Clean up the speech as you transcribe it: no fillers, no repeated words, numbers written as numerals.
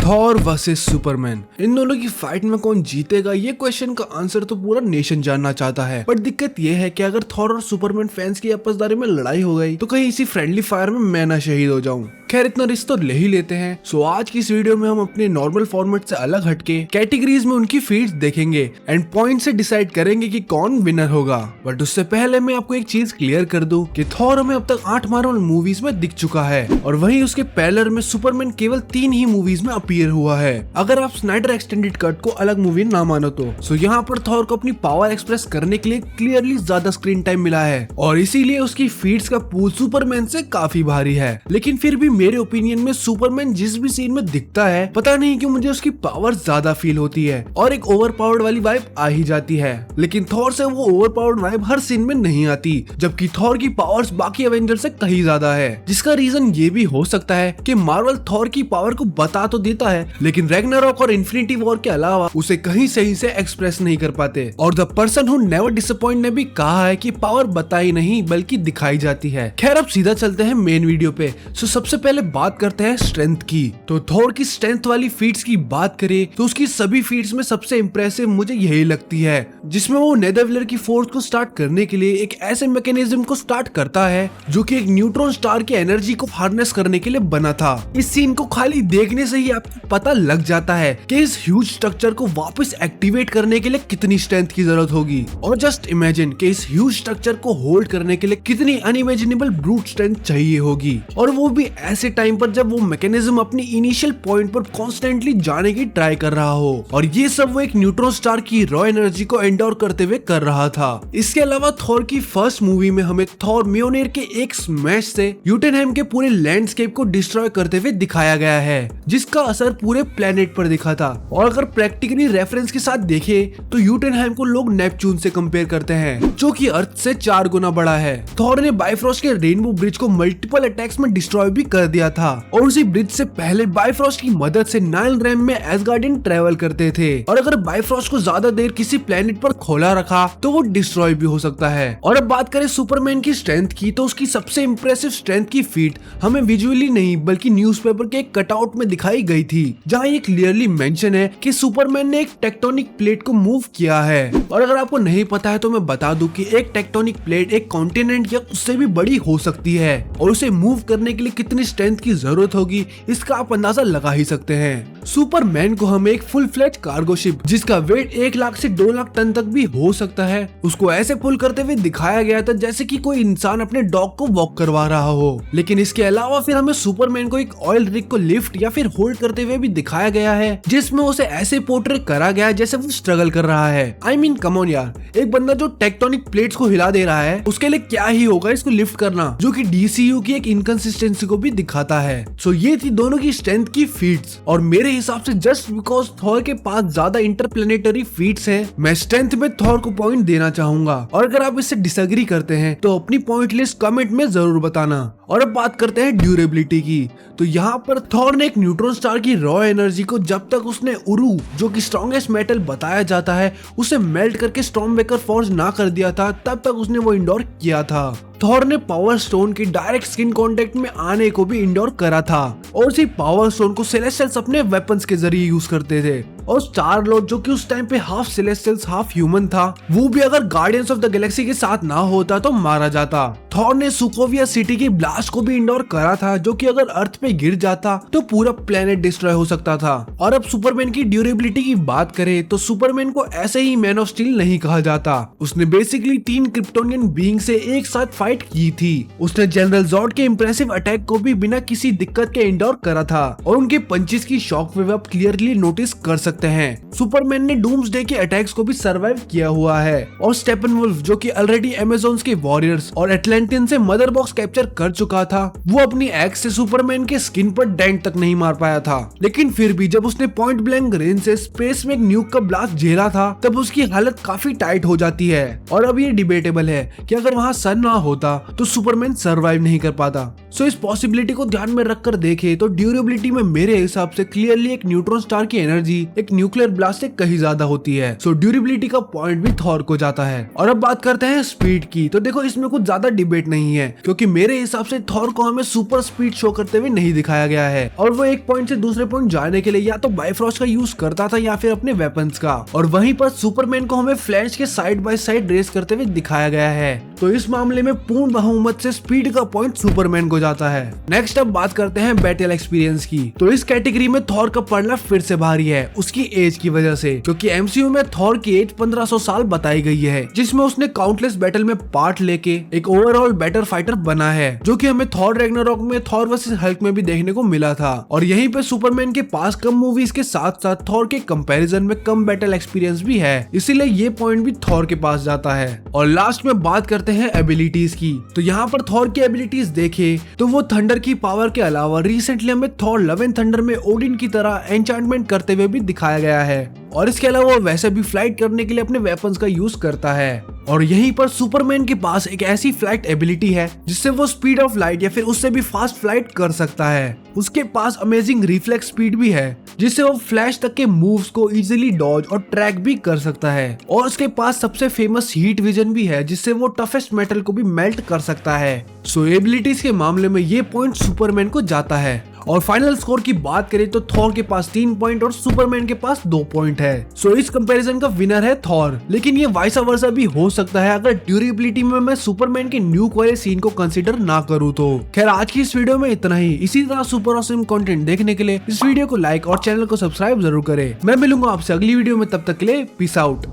Thor versus Superman, इन दोनों की fight में कौन जीतेगा, ये क्वेश्चन का आंसर तो पूरा नेशन जानना चाहता है। बट दिक्कत ये है कि अगर थॉर और सुपरमैन फैंस की आपसदारी में लड़ाई हो गई तो कहीं इसी फ्रेंडली फायर में मैं ना शहीद हो जाऊं। खैर इतना रिस्क तो ले ही लेते हैं। सो आज की इस वीडियो में हम अपने नॉर्मल फॉर्मेट से अलग हटके कैटेगरीज में उनकी फीट्स देखेंगे एंड पॉइंट से डिसाइड करेंगे कि कौन विनर होगा। बट उससे पहले मैं आपको एक चीज क्लियर कर दूं कि थॉर हमें अब तक 8 मार्वल मूवीज में दिख चुका है और वहीं उसके पैरेलल में सुपरमैन केवल 3 ही मूवीज में अपीयर हुआ है, अगर आप स्नाइडर एक्सटेंडेड कट को अलग मूवी ना मानो तो। सो यहाँ पर थॉर को अपनी पावर एक्सप्रेस करने के लिए क्लियरली ज्यादा स्क्रीन टाइम मिला है और इसीलिए उसकी फीट्स का पूल सुपरमैन से काफी भारी है। लेकिन फिर भी मेरे ओपिनियन में सुपरमैन जिस भी सीन में दिखता है, पता नहीं क्यों मुझे उसकी पावर ज्यादा फील होती है और एक ओवर पावर्ड वाली वाइब आ ही जाती है। लेकिन थॉर से वो ओवर पावर्ड वाइब हर सीन में नहीं आती, जबकि थॉर की पावर्स बाकी एवेंजर से कहीं ज्यादा है। जिसका रीजन ये भी हो सकता है कि मार्वल थॉर की पावर को बता तो देता है, लेकिन रैग्नारॉक और इन्फिनिटी वॉर के अलावा उसे कहीं सही से एक्सप्रेस नहीं कर पाते। और the person who never disappoint ने भी कहा है कि पावर बताई नहीं बल्कि दिखाई जाती है। खैर अब सीधा चलते हैं मेन वीडियो पे। सो सबसे पहले बात करते हैं स्ट्रेंथ की। तो थॉर की स्ट्रेंथ वाली फीट्स की बात करें तो उसकी सभी फीट्स में सबसे इंप्रेसिव मुझे यही लगती है जिसमें वो नेदरविलर की फोर्स को स्टार्ट करने के लिए एक ऐसे मैकेनिज्म को स्टार्ट करता है जो कि एक न्यूट्रॉन स्टार की एनर्जी को हार्नेस करने के लिए बना था। इस सीन को खाली देखने से ही आपको पता लग जाता है कि इस ह्यूज स्ट्रक्चर को वापस एक्टिवेट करने के लिए कितनी स्ट्रेंथ की जरूरत होगी। और जस्ट इमेजिन कि इस ह्यूज स्ट्रक्चर को होल्ड करने के लिए कितनी अनइमेजिनेबल ब्रूट स्ट्रेंथ चाहिए होगी, और वो भी ऐसे टाइम पर जब वो मैकेनिज्म अपनी इनिशियल पॉइंट पर कॉन्स्टेंटली जाने की ट्राई कर रहा हो। और ये सब वो एक न्यूट्रॉन स्टार की रॉ एनर्जी को एंडोर करते हुए कर रहा था। इसके अलावा थॉर की फर्स्ट मूवी में हमें थॉर म्योनिर के एक स्मैश से यूटेनहाइम के पूरे लैंडस्केप को डिस्ट्रॉय करते हुए दिखाया गया है, जिसका असर पूरे प्लेनेट पर दिखा था। और अगर प्रैक्टिकली रेफरेंस के साथ देखे तो यूटेनहाइम को लोग नेपच्यून से कंपेयर करते हैं, जो कि अर्थ से 4 गुना बड़ा है। थॉर ने बाइफ्रॉस्ट के रेनबो ब्रिज को मल्टीपल अटैक्स में डिस्ट्रॉय भी कर दिया था और उसी ब्रिज से पहले बाइफ्रॉस्ट की मदद से नाइल रैम में एसगार्डियन ट्रेवल करते थे। और अगर बाइफ्रॉस्ट को ज्यादा देर किसी प्लेनेट पर खोला रखा तो वो डिस्ट्रॉय भी हो सकता है। और अब बात करें सुपरमैन की स्ट्रेंथ की, तो उसकी सबसे इंप्रेसिव स्ट्रेंथ की फीट हमें विजुअली नहीं बल्कि न्यूज़पेपर के एक कटआउट में दिखाई गई थी, जहां ये क्लियरली मेंशन है कि सुपरमैन ने एक टेक्टोनिक प्लेट को मूव किया है। और अगर आपको नहीं पता है तो मैं बता दूं कि एक टेक्टोनिक प्लेट एक कॉन्टिनेंट या उससे भी बड़ी हो सकती है और उसे मूव करने के लिए कितनी स्ट्रेंथ की जरूरत होगी इसका आप अंदाजा लगा ही सकते हैं। सुपरमैन को हमें एक फुल फ्लेज कार्गो शिप जिसका वेट 1 लाख से 2 लाख टन तक भी हो सकता है, उसको ऐसे पुल करते हुए दिखाया गया था जैसे कि कोई इंसान अपने डॉग को वॉक करवा रहा हो। लेकिन इसके अलावा फिर हमें सुपरमैन को एक ऑयल रिग को लिफ्ट या फिर होल्ड करते हुए भी दिखाया गया है, जिसमें उसे ऐसे पोर्ट्रेट करा गया है जैसे वो स्ट्रगल कर रहा है। आई मीन कम ऑन यार, एक बंदा जो टेक्टोनिक प्लेट्स को हिला दे रहा है उसके लिए क्या ही होगा इसको लिफ्ट करना, जो कि डीसीयू की एक इनकंसिस्टेंसी को भी दिखाता है। सो ये थी दोनों की स्ट्रेंथ की फीट्स, और मेरे हिसाब से जस्ट बिकॉज थॉर के पास ज्यादा इंटरप्लेनेटरी फीट्स हैं, मैं स्ट्रेंथ में थॉर को पॉइंट देना चाहूंगा। और अगर आप इससे डिसएग्री करते हैं तो अपनी पॉइंट लिस्ट कमेंट में जरूर बताना। और अब बात करते हैं ड्यूरेबिलिटी की। तो यहाँ पर थॉर ने एक न्यूट्रॉन स्टार की रॉ एनर्जी को जब तक उसने उरू, जो कि स्ट्रॉन्गेस्ट मेटल बताया जाता है, उसे मेल्ट करके स्टॉर्मबेकर फोर्ज ना कर दिया था, तब तक उसने वो इंडोर किया था। थॉर ने पावर स्टोन के डायरेक्ट स्किन कांटेक्ट में आने को भी इंडोर करा था और उसी पावर स्टोन को सेलेस्टियल्स अपने वेपन्स के जरिए यूज करते थे। और स्टार लॉर्ड, जो कि उस टाइम पे हाफ सेलेस्टियल्स हाफ ह्यूमन था, वो भी अगर गार्डियंस ऑफ द गैलेक्सी के साथ ना होता तो मारा जाता। थॉर ने सुकोविया सिटी की ब्लास्ट को भी इंडोर करा था, जो कि अगर अर्थ पे गिर जाता तो पूरा प्लेनेट डिस्ट्रॉय हो सकता था। और अब सुपरमैन की ड्यूरेबिलिटी की बात करें तो सुपरमैन को ऐसे ही मैन ऑफ स्टील नहीं कहा जाता। उसने बेसिकली 3 क्रिप्टोनियन बीइंग से एक साथ फाइट की थी। उसने जनरल जॉर्ड के इंप्रेसिव अटैक को भी बिना किसी दिक्कत के इंडोर करा था और उनके पंचेस की शॉक वेव आप क्लियरली नोटिस कर सकते हैं। सुपरमैन ने डूम्सडे के अटैक्स को भी सर्वाइव किया हुआ है। और स्टेपनवुल्फ, जो कि ऑलरेडी अमेज़न्स के वॉरियर्स और एटलांटियन से मदर बॉक्स कैप्चर कर चुका था, वो अपनी एक्स से सुपरमैन के स्किन पर डेंट तक नहीं मार पाया था। लेकिन फिर भी जब उसने पॉइंट ब्लैंक रेंज से स्पेस में एक न्यूक का ब्लास्ट झेला था, तब उसकी हालत काफी टाइट हो जाती है। और अब ये डिबेटेबल है कि अगर वहाँ सन ना होता तो सुपरमैन सर्वाइव नहीं कर पाता। सो इस पॉसिबिलिटी को ध्यान में रखकर देखे तो ड्यूरेबिलिटी में मेरे हिसाब से क्लियरली एक न्यूट्रॉन स्टार की एनर्जी एक न्यूक्लियर ब्लास्ट से कहीं ज्यादा होती है। सो ड्यूरेबिलिटी का पॉइंट भी थॉर को जाता है। और अब बात करते हैं स्पीड की। तो देखो इसमें कुछ ज्यादा डिबेट नहीं है, क्योंकि मेरे हिसाब से थॉर को हमें सुपर स्पीड शो करते हुए नहीं दिखाया गया है, और वो एक पॉइंट से दूसरे पॉइंट जाने के लिए या तो बाइफ्रॉस्ट का यूज करता था या फिर अपने वेपन्स का। और वहीं पर सुपरमैन को हमें फ्लैश के साइड बाय साइड रेस करते हुए दिखाया गया है। तो इस मामले में पूर्ण बहुमत से स्पीड का पॉइंट सुपरमैन को जाता है। नेक्स्ट अब बात करते हैं बैटल एक्सपीरियंस की। तो इस कैटेगरी में थॉर का पड़ना फिर से भारी है उसकी एज की वजह से, क्योंकि एमसीयू में थॉर की एज 1500 साल बताई गई है, जिसमें उसने काउंटलेस बैटल में पार्ट लेके एक ओवरऑल बेटर फाइटर बना है, जो कि हमें थॉर रैग्नारॉक में थॉर वर्सेस हल्क में भी देखने को मिला था। और यहीं पे सुपरमैन के पास कम मूवीज के साथ साथ थॉर के कंपैरिजन में कम बैटल एक्सपीरियंस भी है, इसीलिए ये पॉइंट भी थॉर के पास जाता है। और लास्ट में बात करते हैं एबिलिटीज की। तो यहाँ पर थॉर की एबिलिटीज देखे तो वो थंडर की पावर के अलावा रिसेंटली हमें थॉर लव एंड थंडर में ओडिन की तरह एन्चांटमेंट करते हुए भी दिखाया गया है, और इसके अलावा वो वैसे भी फ्लाइट करने के लिए अपने वेपन्स का यूज करता है। और यहीं पर सुपरमैन के पास एक ऐसी फ्लाइट एबिलिटी है जिससे वो स्पीड ऑफ लाइट या फिर उससे भी फास्ट फ्लाइट कर सकता है। उसके पास अमेजिंग रिफ्लेक्स स्पीड भी है, जिससे वो फ्लैश तक के मूव्स को इजीली डॉज और ट्रैक भी कर सकता है। और उसके पास सबसे फेमस हीट विजन भी है, जिससे वो टफेस्ट मेटल को भी मेल्ट कर सकता है। सो एबिलिटीज के मामले में ये पॉइंट सुपरमैन को जाता है। और फाइनल स्कोर की बात करें तो थॉर के पास 3 पॉइंट और सुपरमैन के पास 2 पॉइंट है। सो इस कंपैरिजन का विनर है थॉर, लेकिन ये वाइस वर्सा भी हो सकता है अगर ड्यूरेबिलिटी में मैं सुपरमैन के न्यूक वाले सीन को कंसीडर ना करूँ तो। खैर आज की इस वीडियो में इतना ही। इसी तरह सुपर ऑसम कंटेंट देखने के लिए इस वीडियो को लाइक और चैनल को सब्सक्राइब जरूर करें। मैं मिलूंगा आपसे अगली वीडियो में, तब तक के लिए पीस आउट।